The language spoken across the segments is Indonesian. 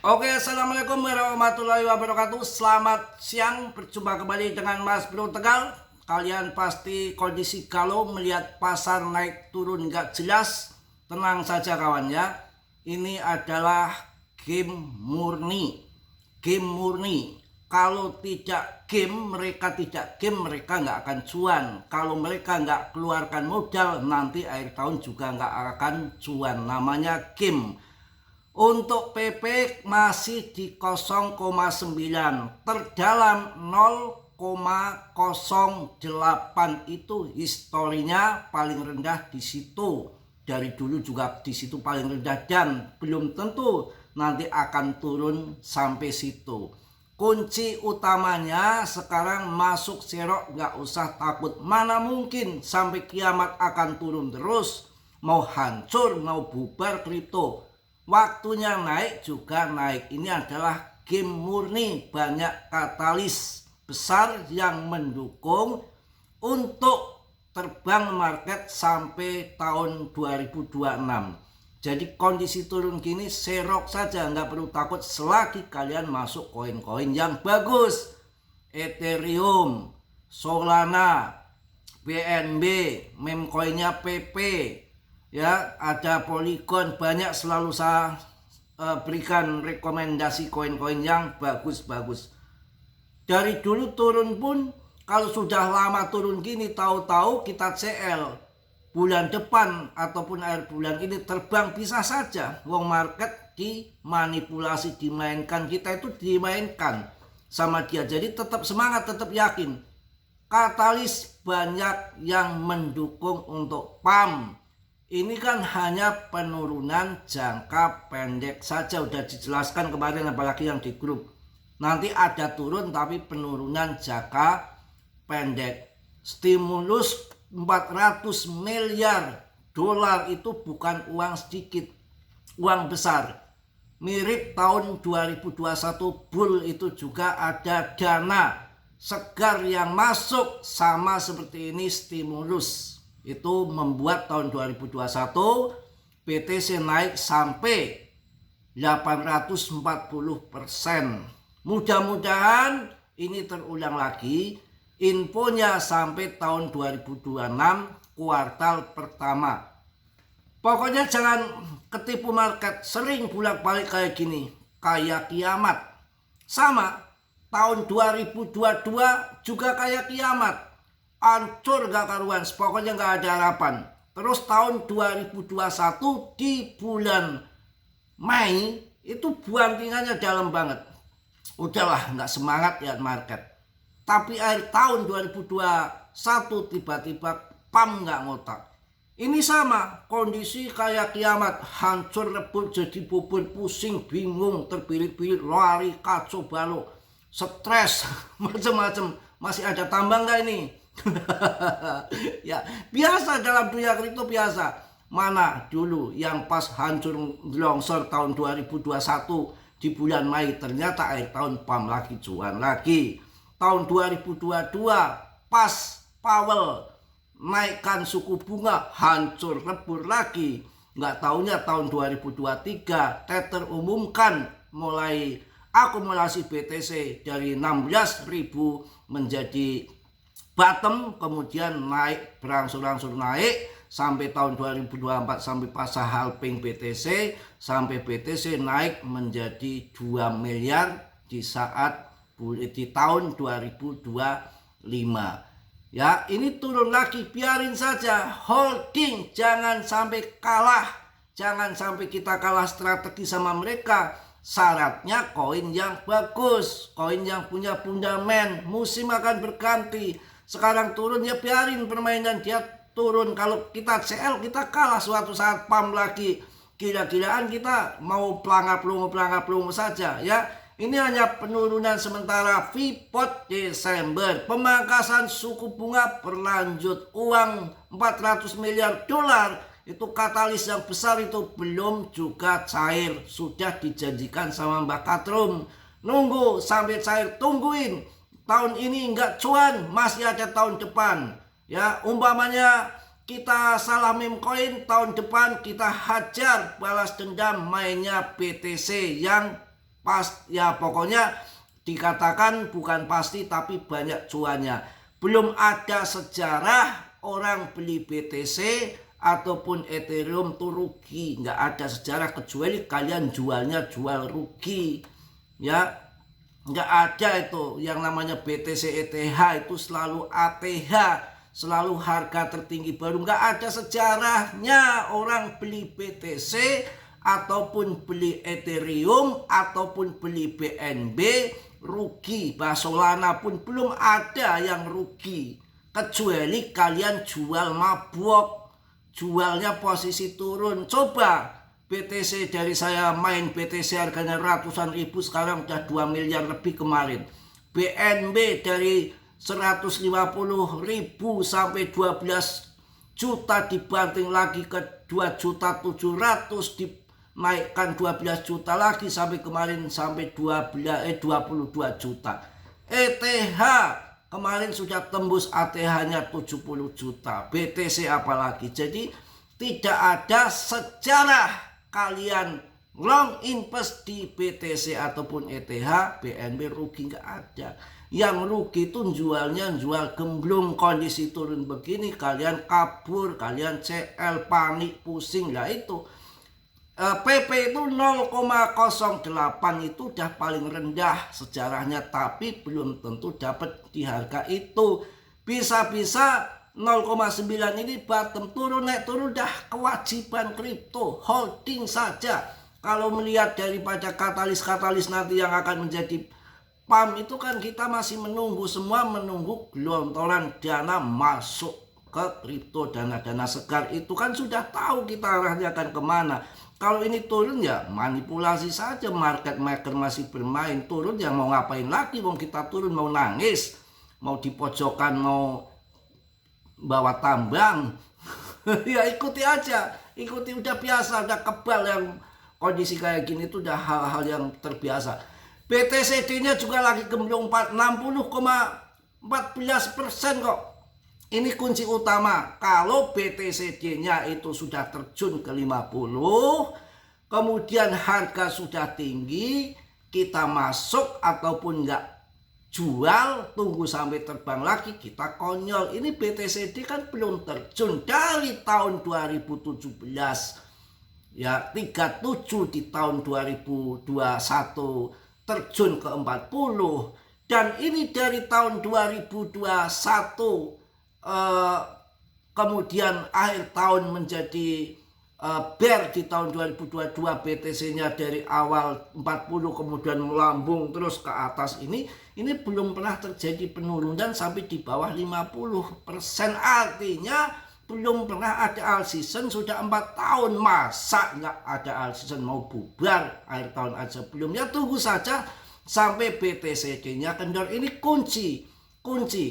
Oke, assalamualaikum warahmatullahi wabarakatuh. Selamat siang, berjumpa kembali dengan Mas Bro Tegal. Kalian pasti kondisi galau melihat pasar naik turun nggak jelas. Tenang saja kawan ya. Ini adalah game murni. Game murni. Kalau tidak game, mereka nggak akan cuan. Kalau mereka nggak keluarkan modal, nanti akhir tahun juga nggak akan cuan. Namanya game. Untuk PP masih di 0,9, terdalam 0,08, itu historinya paling rendah di situ. Dari dulu juga di situ paling rendah dan belum tentu nanti akan turun sampai situ. Kunci utamanya sekarang masuk serok, nggak usah takut. Mana mungkin sampai kiamat akan turun terus, mau hancur mau bubar kripto. Waktunya naik juga naik. Ini adalah game murni, banyak katalis besar yang mendukung untuk terbang market sampai tahun 2026. Jadi kondisi turun gini serok saja, nggak perlu takut selagi kalian masuk koin-koin yang bagus. Ethereum, Solana, BNB, meme coinnya PP, ya ada Polygon, banyak. Selalu saya berikan rekomendasi koin-koin yang bagus-bagus. Dari dulu turun pun, kalau sudah lama turun gini, tahu-tahu kita CL bulan depan ataupun akhir bulan ini terbang bisa saja. Wong market dimanipulasi, dimainkan, kita itu dimainkan sama dia. Jadi tetap semangat, tetap yakin. Katalis banyak yang mendukung untuk PAM. Ini kan hanya penurunan jangka pendek saja, udah dijelaskan kemarin apalagi yang di grup. Nanti ada turun tapi penurunan jangka pendek. Stimulus 400 miliar dolar itu bukan uang sedikit, uang besar. Mirip tahun 2021 bull itu juga ada dana segar yang masuk, sama seperti ini stimulus. Itu membuat tahun 2021 BTC naik sampai 840%. Mudah-mudahan ini terulang lagi. Infonya sampai tahun 2026 kuartal pertama. Pokoknya jangan ketipu market, sering bolak-balik kayak gini, kayak kiamat. Sama tahun 2022 juga kayak kiamat. Hancur gak karuan, pokoknya gak ada harapan. Terus tahun 2021 di bulan Mei itu buantingannya dalam banget. Udahlah, gak semangat ya market. Tapi akhir tahun 2021 tiba-tiba PAM gak ngotak. Ini sama, kondisi kayak kiamat, hancur rebut jadi bubur, pusing, bingung, terbirit-birit, lari, kacau balau, stres, macam-macam. Masih ada tambang gak ini? Ya biasa dalam dunia kripto, biasa. Mana dulu yang pas hancur longsor tahun 2021 di bulan Mei, ternyata akhir tahun PAM lagi cuan lagi. Tahun 2022 pas Powell naikkan suku bunga, hancur lebur lagi. Nggak taunya tahun 2023 Tether umumkan mulai akumulasi BTC dari 16.000 menjadi bottom, kemudian naik berangsur-angsur naik sampai tahun 2024, sampai pasar halving BTC, sampai BTC naik menjadi 2 miliar di saat di tahun 2025. Ya, ini turun lagi, biarin saja, holding, jangan sampai kalah, jangan sampai kita kalah strategi sama mereka. Syaratnya koin yang bagus, koin yang punya fundament. Musim akan berganti. Sekarang turun ya biarin permainan dia turun. Kalau kita CL kita kalah, suatu saat PAM lagi gila-gilaan kita mau pelangap-pelungu saja ya. Ini hanya penurunan sementara. Freeport Desember, pemangkasan suku bunga berlanjut, uang 400 miliar dolar itu katalis yang besar itu belum juga cair. Sudah dijanjikan sama Mbak Katrum, nunggu sampai cair, tungguin. Tahun ini enggak cuan, masih ada tahun depan. Ya, umpamanya kita salah meme coin, tahun depan kita hajar balas dendam mainnya BTC yang pas ya pokoknya dikatakan bukan pasti tapi banyak cuannya. Belum ada sejarah orang beli BTC ataupun Ethereum tuh rugi, nggak ada sejarah kecuali kalian jualnya jual rugi ya. Nggak ada itu yang namanya BTC ETH, itu selalu ATH, selalu harga tertinggi baru. Nggak ada sejarahnya orang beli BTC ataupun beli Ethereum ataupun beli BNB rugi. Solana pun belum ada yang rugi, kecuali kalian jual mabok, jualnya posisi turun. Coba BTC dari saya main BTC harganya ratusan ribu, sekarang udah 2 miliar lebih kemarin. BNB dari 150 ribu sampai 12 juta dibanting lagi ke 2.700.000, dinaikkan 12 juta lagi sampai kemarin sampai 22 juta. ETH kemarin sudah tembus ATH-nya 70 juta. BTC apalagi. Jadi tidak ada sejarah kalian long invest di BTC ataupun ETH, BNB rugi, nggak ada. Yang rugi itu jualnya jual gemblung, kondisi turun begini kalian kabur, kalian CL, panik, pusing. Lah itu PP itu 0,08 itu udah paling rendah sejarahnya, tapi belum tentu dapat di harga itu. Bisa-bisa 0,9 ini bottom, turun naik turun dah kewajiban kripto, holding saja. Kalau melihat daripada katalis-katalis nanti yang akan menjadi PAM itu kan kita masih menunggu, semua menunggu gelontoran dana masuk ke kripto, dana-dana segar itu kan sudah tahu kita arahnya akan kemana. Kalau ini turun ya manipulasi saja, market maker masih bermain. Turun ya mau ngapain lagi, mau kita turun mau nangis, mau di pojokan, mau bawa tambang. Ya ikuti aja, ikuti, udah biasa, udah kebal yang kondisi kayak gini itu udah hal-hal yang terbiasa. BTCD-nya juga lagi gemblong 60,14% kok. Ini kunci utama. Kalau BTCD-nya itu sudah terjun ke 50, kemudian harga sudah tinggi, kita masuk ataupun enggak jual, tunggu sampai terbang lagi, kita konyol. Ini BTCD kan belum terjun dari tahun 2017 ya, 37 di tahun 2021 terjun ke 40, dan ini dari tahun 2021 kemudian akhir tahun menjadi bear di tahun 2022. BTC-nya dari awal 40 kemudian melambung terus ke atas. Ini belum pernah terjadi penurunan sampai di bawah 50%. Artinya belum pernah ada all season, sudah 4 tahun. Masa nggak ada all season, mau bubar akhir tahun aja belum? Ya tunggu saja sampai BTCD-nya kendor. Ini kunci.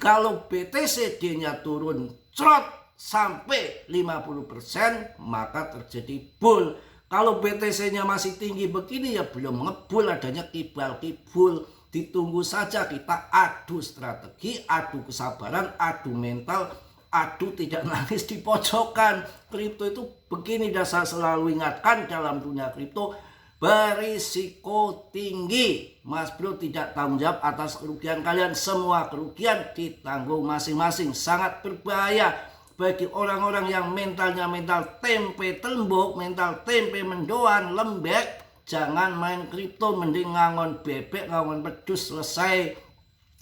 Kalau BTCD-nya turun cerot sampai 50%, maka terjadi bull. Kalau BTC-nya masih tinggi begini ya belum ngebull, adanya kibal-kibul. Ditunggu saja, kita adu strategi, adu kesabaran, adu mental, adu tidak nangis di pojokan. Kripto itu begini, dasar selalu ingatkan dalam dunia kripto berisiko tinggi. Mas Bro tidak tanggung jawab atas kerugian kalian, semua kerugian ditanggung masing-masing. Sangat berbahaya bagi orang-orang yang mentalnya mental tempe tembok, mental tempe mendoan, lembek. Jangan main kripto, mending ngangon bebek, ngangon pedus, selesai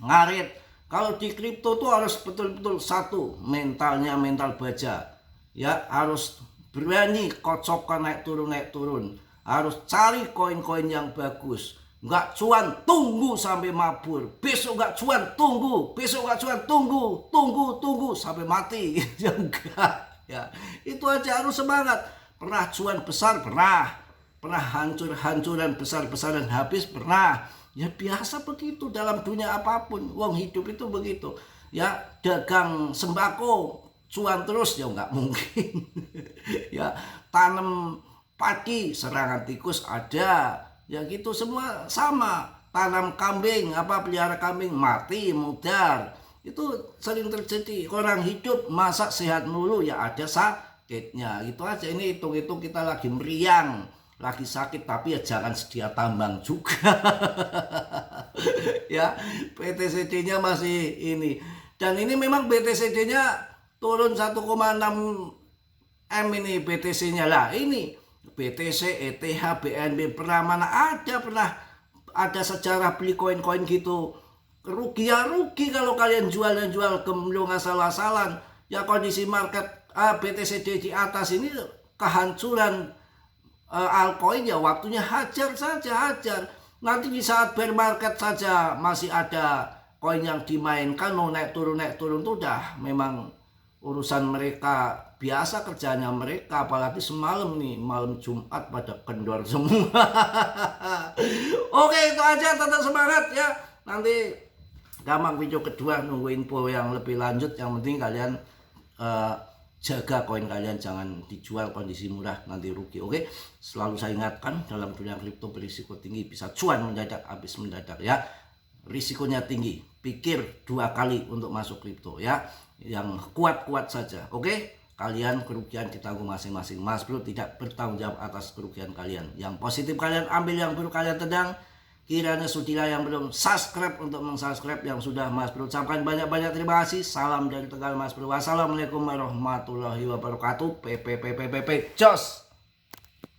ngarit. Kalau di kripto tuh harus betul-betul satu, mentalnya mental baja ya, harus berani kocokkan naik turun, harus cari koin-koin yang bagus. Nggak cuan tunggu sampai mabur, besok nggak cuan tunggu, besok nggak cuan tunggu sampai mati. Ya enggak ya, itu aja, harus semangat. Pernah cuan besar, pernah hancur-hancuran besar-besaran habis, pernah. Ya biasa begitu dalam dunia apapun, wong hidup itu begitu ya. Dagang sembako cuan terus ya nggak mungkin. Ya tanam padi serangan tikus ada, ya gitu semua sama. Tanam kambing, pelihara kambing mati mudar, itu sering terjadi. Orang hidup masa sehat mulu, ya ada sakitnya. Itu aja. Ini hitung-hitung kita lagi meriang lagi sakit, tapi ya jangan sedia tambang juga. Ya, BTCD-nya masih ini. Dan ini memang BTCD-nya turun 1,6 M ini BTC-nya lah. Ini BTC, ETH, BNB pernah ada sejarah beli koin-koin gitu. Rugi ya rugi kalau kalian jual dan jual gemblong asal-asalan. Ya kondisi market BTCD di atas ini kehancuran altcoin, ya waktunya hajar saja, hajar. Nanti di saat bear market saja masih ada koin yang dimainkan, mau naik turun tuh udah memang urusan mereka, biasa kerjanya mereka. Apalagi semalam nih, malam Jumat pada kendor semua. Oke, itu aja, tetap semangat ya. Nanti gampang video kedua, nunggu info yang lebih lanjut. Yang penting kalian jaga koin kalian, jangan dijual kondisi murah nanti rugi. Oke, selalu saya ingatkan, dalam dunia kripto berisiko tinggi, bisa cuan mendadak habis mendadak ya. Risikonya tinggi, pikir 2 kali untuk masuk kripto ya. Yang kuat-kuat saja. Oke, kalian kerugian ditanggung masing-masing. Mas Bro tidak bertanggung jawab atas kerugian kalian. Yang positif kalian ambil, yang buruk kalian tendang. Kiranya sudilah yang belum subscribe untuk mensubscribe, yang sudah Mas Bro ucapkan banyak-banyak terima kasih. Salam dari Tegal Mas Bro. Wassalamualaikum warahmatullahi wabarakatuh. PPPPPP. Jos.